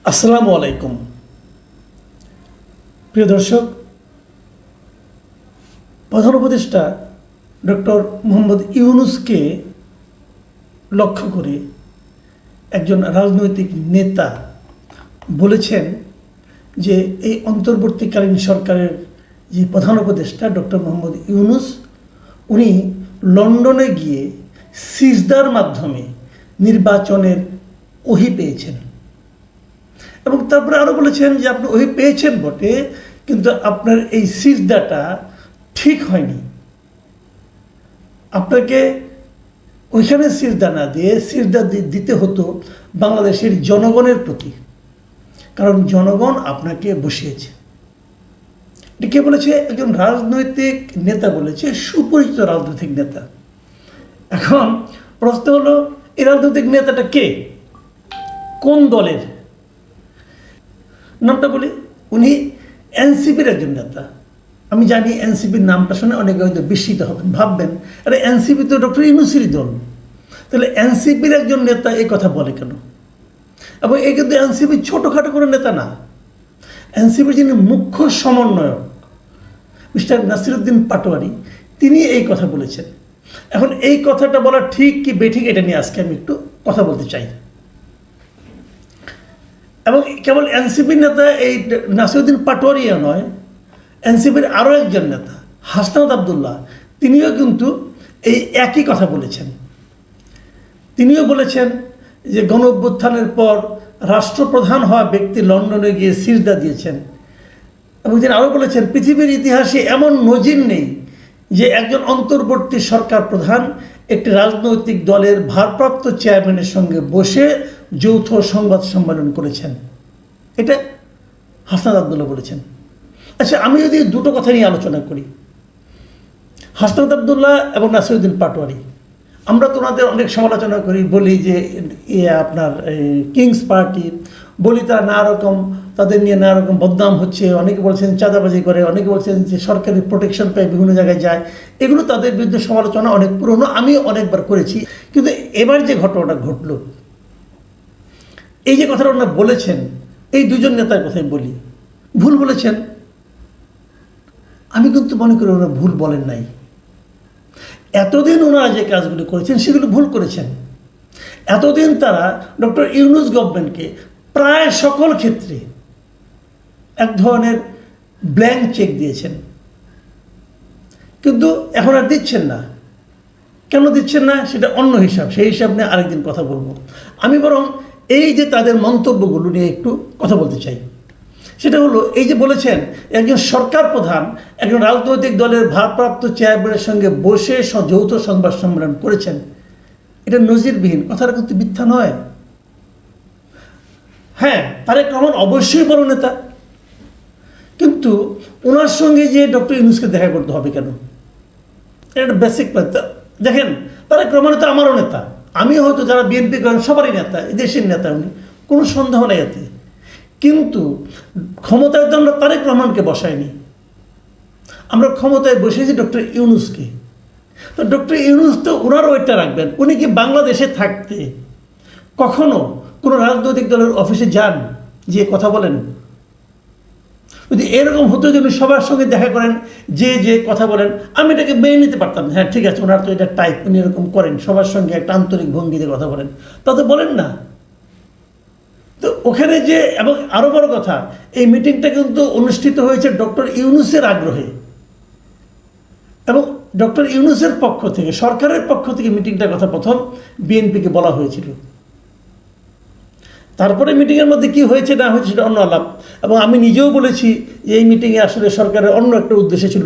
আসসালামু আলাইকুম প্রিয় দর্শক, প্রধান উপদেষ্টা ডক্টর মোহাম্মদ ইউনূসকে লক্ষ্য করে একজন রাজনৈতিক নেতা বলেছেন যে এই অন্তর্বর্তীকালীন সরকারের যে প্রধান উপদেষ্টা ডক্টর মোহাম্মদ ইউনূস উনি লন্ডনে গিয়ে সিজদার মাধ্যমে নির্বাচনের ওহী পেয়েছেন এবং তারপরে আরও বলেছেন যে আপনি ওই পেয়েছেন বটে, কিন্তু আপনার এই সিজদাটা ঠিক হয়নি। আপনাকে ওইখানে সিজদা না দিয়ে সিজদা দিতে হতো বাংলাদেশের জনগণের প্রতি, কারণ জনগণ আপনাকে বসিয়েছে। এটা কে বলেছে? একজন রাজনৈতিক নেতা বলেছে, সুপরিচিত রাজনৈতিক নেতা। এখন প্রশ্ন হলো, এই রাজনৈতিক নেতাটা কে, কোন দলের? নামটা বলি, উনি এনসিপির একজন নেতা। আমি জানি এনসিপির নামটা শুনে অনেকে হয়তো বিস্মিত হবেন, ভাববেন আরে এনসিপি তো ডক্টর ইউনূসেরই দল, তাহলে এনসিপির একজন নেতা এই কথা বলে কেন? এবং এই কিন্তু এনসিপির ছোটোখাটো কোনো নেতা না। এনসিপির যিনি মুখ্য সমন্বয়ক মিস্টার নাসিরউদ্দিন পাটোয়ারি, তিনি এই কথা বলেছেন। এখন এই কথাটা বলা ঠিক কি বেঠিক, এটা নিয়ে আজকে আমি একটু কথা বলতে চাই। এবং কেবল এনসিপির নেতা এই নাসিরউদ্দিন পাটোয়ারিও নয়, এনসিপির আরও একজন নেতা হাসনাত আবদুল্লাহ, তিনিও কিন্তু এই একই কথা বলেছেন। তিনিও বলেছেন যে গণ অভ্যুত্থানের পর রাষ্ট্রপ্রধান হওয়া ব্যক্তি লন্ডনে গিয়ে সিজদা দিয়েছেন। এবং তিনি আরও বলেছেন, পৃথিবীর ইতিহাসে এমন নজির নেই যে একজন অন্তর্বর্তী সরকার প্রধান একটি রাজনৈতিক দলের ভারপ্রাপ্ত চেয়ারম্যানের সঙ্গে বসে যৌথ সংবাদ সম্মেলন করেছেন। এটা হাসনাত আবদুল্লাহ বলেছেন। আচ্ছা, আমি যদি দুটো কথা নিয়ে আলোচনা করি, হাসনাত আবদুল্লাহ এবং নাসিরউদ্দিন পাটোয়ারি, আমরা তো ওনাদের অনেক সমালোচনা করি, বলি যে আপনার কিংস পার্টি, বলি তারা নানা রকম, তাদের নিয়ে নানা রকম বদনাম হচ্ছে। অনেকে বলছেন চাঁদাবাজি করে, অনেকে বলছেন যে সরকারি প্রোটেকশন পেয়ে বিভিন্ন জায়গায় যায়। এগুলো তাদের বিরুদ্ধে সমালোচনা অনেক পুরনো, আমি অনেকবার করেছি। কিন্তু এবার যে ঘটনাটা ঘটল, এই যে কথাটা ওনারা বলেছেন, এই দুজন নেতার কথাই বলি, ভুল বলেছেন। আমি কিন্তু মনে করি ওনারা ভুল বলেন নাই। এতদিন ওনারা যে কাজগুলো করেছেন সেগুলো ভুল করেছেন। এতদিন তারা ডক্টর ইউনূস গভর্নমেন্টকে প্রায় সকল ক্ষেত্রে এক ধরনের ব্ল্যাঙ্ক চেক দিয়েছেন, কিন্তু এখন আর দিচ্ছেন না। কেন দিচ্ছেন না সেটা অন্য হিসাব, সেই হিসাব নিয়ে আরেকদিন কথা বলবো। আমি বরং এই যে তাদের মন্তব্যগুলো নিয়ে একটু কথা বলতে চাই। সেটা হলো, এই যে বলেছেন একজন সরকার প্রধান একজন রাজনৈতিক দলের ভারপ্রাপ্ত চেয়ারম্যানের সঙ্গে বসে যৌথ সংবাদ সম্মেলন করেছেন, এটা নজিরবিহীন। কথাটা কিন্তু মিথ্যা নয়। হ্যাঁ, তারেক রহমান অবশ্যই বড় নেতা, কিন্তু ওনার সঙ্গে যে ডক্টর ইউনূসকে দেখা করতে হবে কেন? এটা একটা বেসিক। দেখেন, তারেক রহমান তো আমারও নেতা, আমি হয়তো যারা বিএনপি করেন সবারই নেতা, এই দেশের নেতা উনি, কোনো সন্দেহ নেই এতে। কিন্তু ক্ষমতায় তো আমরা তারেক রহমানকে বসাইনি, আমরা ক্ষমতায় বসেছি ডক্টর ইউনূসকে। তো ডক্টর ইউনূস তো ওনার ওইটা রাখবেন। উনি কি বাংলাদেশে থাকতে কখনো কোনো রাজনৈতিক দলের অফিসে যান, যে কথা বলেন? যদি এরকম হতো যে উনি সবার সঙ্গে দেখা করেন, যে কথা বলেন, আমি এটাকে মেনে নিতে পারতাম। হ্যাঁ ঠিক আছে, ওনার তো এটা টাইপ, উনি এরকম করেন, সবার সঙ্গে একটা আন্তরিক ভঙ্গিতে কথা বলেন, তা তো বলেন না। তো ওখানে যে, এবং আরও বড় কথা, এই মিটিংটা কিন্তু অনুষ্ঠিত হয়েছে ডক্টর ইউনূসের আগ্রহে, এবং ডক্টর ইউনূসের পক্ষ থেকে, সরকারের পক্ষ থেকে মিটিংটার কথা প্রথম বিএনপিকে বলা হয়েছিল। তারপরে মিটিংয়ের মধ্যে কি হয়েছে না হয়েছে সেটা অন্য আলাপ। এবং আমি নিজেও বলেছি যে এই মিটিংয়ে আসলে সরকারের অন্য একটা উদ্দেশ্য ছিল।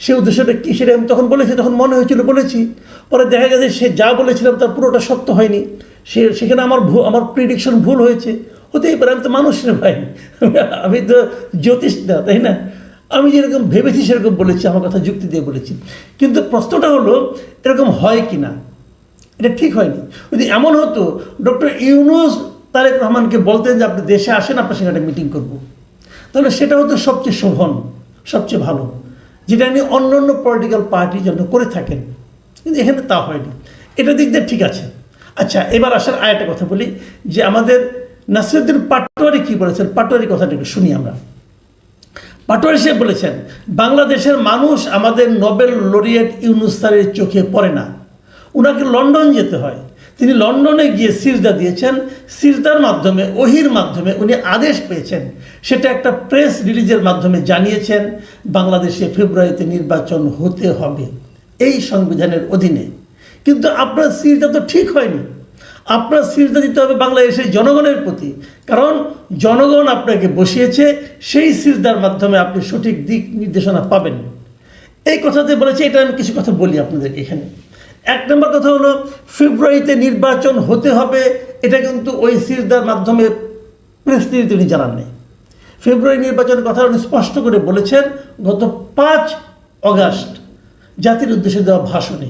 সেই উদ্দেশ্যটা কী সেটা আমি তখন বলেছি, তখন মনে হয়েছিল বলেছি। পরে দেখা গেছে সে যা বলেছিলাম তার পুরোটা সত্য হয়নি, সেখানে আমার প্রিডিকশন ভুল হয়েছে। হতেই পারে, আমি তো মানুষ না ভাই, আমি তো জ্যোতিষ না, তাই না? আমি যেরকম ভেবেছি সেরকম বলেছি, আমার কথা যুক্তি দিয়ে বলেছি। কিন্তু প্রশ্নটা হলো, এরকম হয় কি না? এটা ঠিক হয়নি। যদি এমন হতো ডক্টর ইউনূস তারেক রহমানকে বলতেন যে আপনি দেশে আসেন, আপনার সঙ্গে একটা মিটিং করবো, তাহলে সেটা হতো সবচেয়ে শোভন, সবচেয়ে ভালো, যেটা নিয়ে অন্য অন্য পলিটিক্যাল পার্টির জন্য করে থাকেন। কিন্তু এখানে তা হয়নি। এটা দিক দিয়ে ঠিক আছে। আচ্ছা, এবার আসার আরেকটা কথা বলি, যে আমাদের নাসিরউদ্দিন পাটোয়ারি কি বলেছেন, পাটোয়ারি কথাটা একটু শুনি আমরা। পাটোয়ারি সাহেব বলেছেন, বাংলাদেশের মানুষ আমাদের নোবেল লরিয়েট ইউনূস স্যারের চোখে পড়ে না, ওনাকে লন্ডন যেতে হয়। তিনি লন্ডনে গিয়ে সিজদা দিয়েছেন, সিজদার মাধ্যমে ওহির মাধ্যমে উনি আদেশ পেয়েছেন, সেটা একটা প্রেস রিলিজের মাধ্যমে জানিয়েছেন বাংলাদেশে ফেব্রুয়ারিতে নির্বাচন হতে হবে এই সংবিধানের অধীনে। কিন্তু আপনার সিজদা তো ঠিক হয়নি, আপনার সিজদা দিতে হবে বাংলাদেশের জনগণের প্রতি, কারণ জনগণ আপনাকে বসিয়েছে, সেই সিজদার মাধ্যমে আপনি সঠিক দিক নির্দেশনা পাবেন। এই কথাতে বলেছে, এটা আমি কিছু কথা বলি আপনাদের এখানে। এক নম্বর কথা হলো, ফেব্রুয়ারিতে নির্বাচন হতে হবে, এটা কিন্তু ওই সিজদার মাধ্যমে প্রেস রিলিজে উনি জানান নেই। ফেব্রুয়ারি নির্বাচনের কথা উনি স্পষ্ট করে বলেছেন গত 5 অগাস্ট জাতির উদ্দেশ্যে দেওয়া ভাষণে।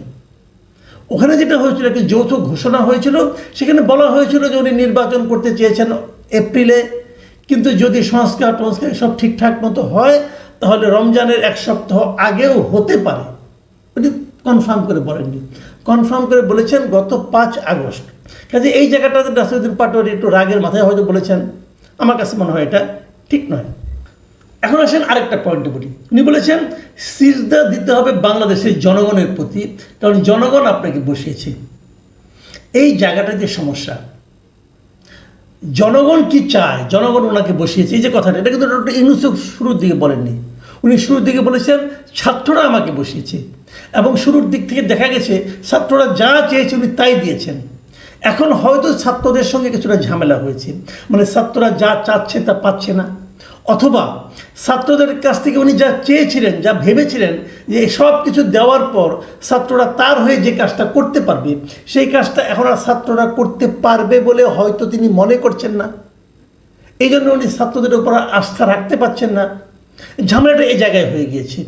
ওখানে যেটা হয়েছিল, একটি যৌথ ঘোষণা হয়েছিল, সেখানে বলা হয়েছিল যে উনি নির্বাচন করতে চেয়েছেন এপ্রিলে, কিন্তু যদি সংস্কার সব ঠিকঠাক মতো হয় তাহলে রমজানের 1 সপ্তাহ আগেও হতে পারে। উনি কনফার্ম করে বলেননি, কনফার্ম করে বলেছেন গত 5 আগস্ট। কাজে এই জায়গাটাতে নাসিরউদ্দিন পাটোয়ারি একটু রাগের মাথায় হয়তো বলেছেন, আমার কাছে মনে হয় এটা ঠিক নয়। এখন আসেন আরেকটা পয়েন্টে বলি। উনি বলেছেন সিজদা দিতে হবে বাংলাদেশের জনগণের প্রতি, কারণ জনগণ আপনাকে বসিয়েছে। এই জায়গাটা যে সমস্যা, জনগণ কি চায়, জনগণ ওনাকে বসিয়েছে, এই যে কথাটা, এটা কিন্তু ডক্টর ইউনূস শুরুর দিকে বলেননি। উনি শুরুর দিকে বলেছেন ছাত্ররা আমাকে বসিয়েছে, এবং শুরুর দিক থেকে দেখা গেছে ছাত্ররা যা চেয়েছে উনি তাই দিয়েছেন। এখন হয়তো ছাত্রদের সঙ্গে কিছুটা ঝামেলা হয়েছে, মানে ছাত্ররা যা চাচ্ছে তা পাচ্ছে না, অথবা ছাত্রদের কাছ থেকে উনি যা চেয়েছিলেন, যা ভেবেছিলেন যে সব কিছু দেওয়ার পর ছাত্ররা তার হয়ে যে কাজটা করতে পারবে, সেই কাজটা এখন আর ছাত্ররা করতে পারবে বলে হয়তো তিনি মনে করছেন না। এই জন্য উনি ছাত্রদের উপর আস্থা রাখতে পারছেন না। ঝামেলাটা এই জায়গায় হয়ে গিয়েছে।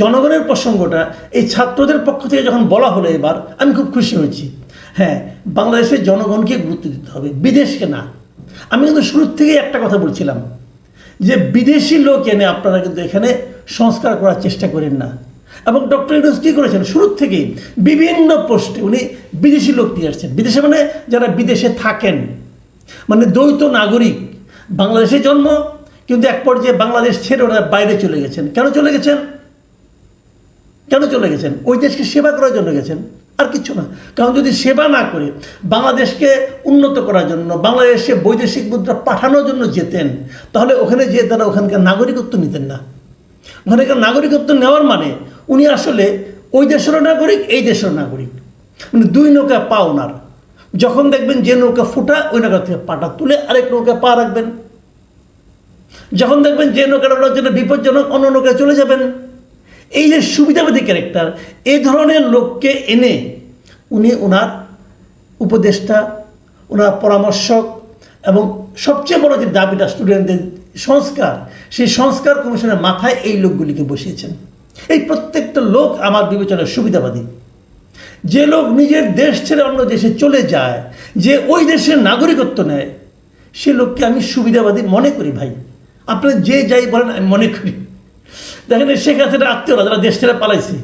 জনগণের প্রসঙ্গটা এই ছাত্রদের পক্ষ থেকে যখন বলা হলো, এবার আমি খুব খুশি হয়েছি। হ্যাঁ, বাংলাদেশের জনগণকে গুরুত্ব দিতে হবে, বিদেশকে না। আমি কিন্তু শুরুর থেকেই একটা কথা বলছিলাম যে বিদেশি লোক এনে আপনারা কিন্তু এখানে সংস্কার করার চেষ্টা করেন না। এবং ডক্টর ইউনূস কী করেছেন, শুরুর থেকেই বিভিন্ন পোস্টে উনি বিদেশি লোক নিয়ে আসছেন। বিদেশে মানে যারা বিদেশে থাকেন, মানে দ্বৈত নাগরিক, বাংলাদেশে জন্ম কিন্তু এক পর্যায়ে বাংলাদেশ ছেড়ে ওরা বাইরে চলে গেছেন। কেন চলে গেছেন? কেন চলে গেছেন? ওই দেশকে সেবা করার জন্য গেছেন, আর কিছু না। কারণ যদি সেবা না করে বাংলাদেশকে উন্নত করার জন্য, বাংলাদেশে বৈদেশিক মুদ্রা পাঠানোর জন্য যেতেন, তাহলে ওখানে যেয়ে তারা ওখানকার নাগরিকত্ব নিতেন না। ওখানকার নাগরিকত্ব নেওয়ার মানে উনি আসলে ওই দেশেরও নাগরিক, এই দেশের নাগরিক, মানে 2 নৌকা পা ওনার। যখন দেখবেন যে নৌকা ফুটা, ওই নৌকা থেকে পাটা তুলে আরেক নৌকা পা রাখবেন। যখন দেখবেন যে নৌকাটা ওনার জন্য বিপজ্জনক, অন্য নৌকায় চলে যাবেন। এই যে সুবিধাবাদী ক্যারেক্টার, এই ধরনের লোককে এনে উনি ওনার উপদেষ্টা, ওনার পরামর্শক, এবং সবচেয়ে বড় যে দাবিটা স্টুডেন্টদের সংস্কার, সেই সংস্কার কমিশনের মাথায় এই লোকগুলিকে বসিয়েছেন। এই প্রত্যেকটা লোক আমার বিবেচনায় সুবিধাবাদী। যে লোক নিজের দেশ ছেড়ে অন্য দেশে চলে যায়, যে ওই দেশের নাগরিকত্ব নেয়, সে লোককে আমি সুবিধাবাদী মনে করি। ভাই, আপনারা যে যাই বলেন, আমি মনে করি। দেখেন, শেখ হাসিনার আত্মীয়রা যারা দেশ ছেড়ে পালাইছে,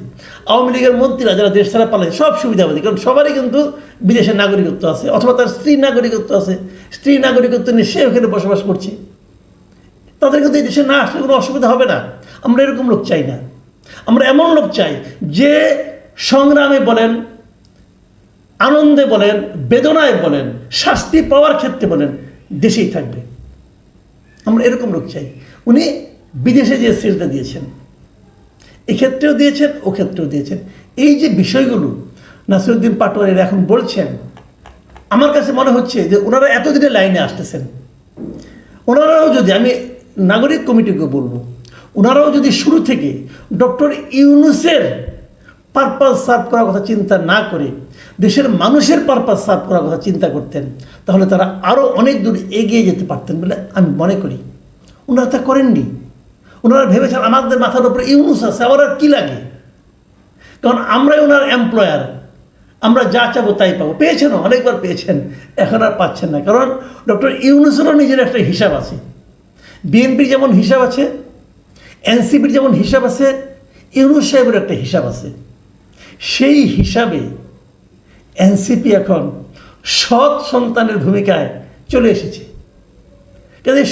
আওয়ামী লীগের মন্ত্রীরা যারা দেশ ছেড়ে পালাইছে, সব সুবিধাবাদী। কারণ সবারই কিন্তু বিদেশের নাগরিকত্ব আছে, অথবা তার স্ত্রীর নাগরিকত্ব আছে। স্ত্রী নাগরিকত্ব নিয়ে সে ওখানে বসবাস করছে। তাদের কিন্তু এই দেশে না আসলে কোনো অসুবিধা হবে না। আমরা এরকম লোক চাই না। আমরা এমন লোক চাই যে সংগ্রামে বলেন, আনন্দে বলেন, বেদনায় বলেন, শাস্তি পাওয়ার ক্ষেত্রে বলেন, দেশেই থাকবে। আমরা এরকম লোক চাই। উনি বিদেশে যে সিজদা দিয়েছেন, এক্ষেত্রেও দিয়েছেন, ও ক্ষেত্রেও দিয়েছেন। এই যে বিষয়গুলো নাসিরউদ্দিন পাটোয়ারি এখন বলছেন, আমার কাছে মনে হচ্ছে যে ওনারা এতদিনে লাইনে আসতেছেন। ওনারাও যদি, আমি নাগরিক কমিটিকে বলবো, ওনারাও যদি শুরু থেকে ডক্টর ইউনূসের পারপাস সার্ভ করার কথা চিন্তা না করে দেশের মানুষের পারপাস সার্ভ করার কথা চিন্তা করতেন, তাহলে তারা আরও অনেক দূর এগিয়ে যেতে পারতেন বলে আমি মনে করি। ওনারা তা করেননি। ওনারা ভেবেছেন আমাদের মাথার উপরে ইউনূস আছে, আবার আর কী লাগে, কারণ আমরাই ওনার এমপ্লয়ার, আমরা যা চাবো তাই পাবো। পেয়েছেনও, অনেকবার পেয়েছেন, এখন আর পাচ্ছেন না। কারণ ডক্টর ইউনূসেরও নিজের একটা হিসাব আছে। বিএনপির যেমন হিসাব আছে, এনসিপির যেমন হিসাব আছে, ইউনূস সাহেবের একটা হিসাব আছে। সেই হিসাবে এনসিপি এখন সৎ সন্তানের ভূমিকায় চলে এসেছে। কাজে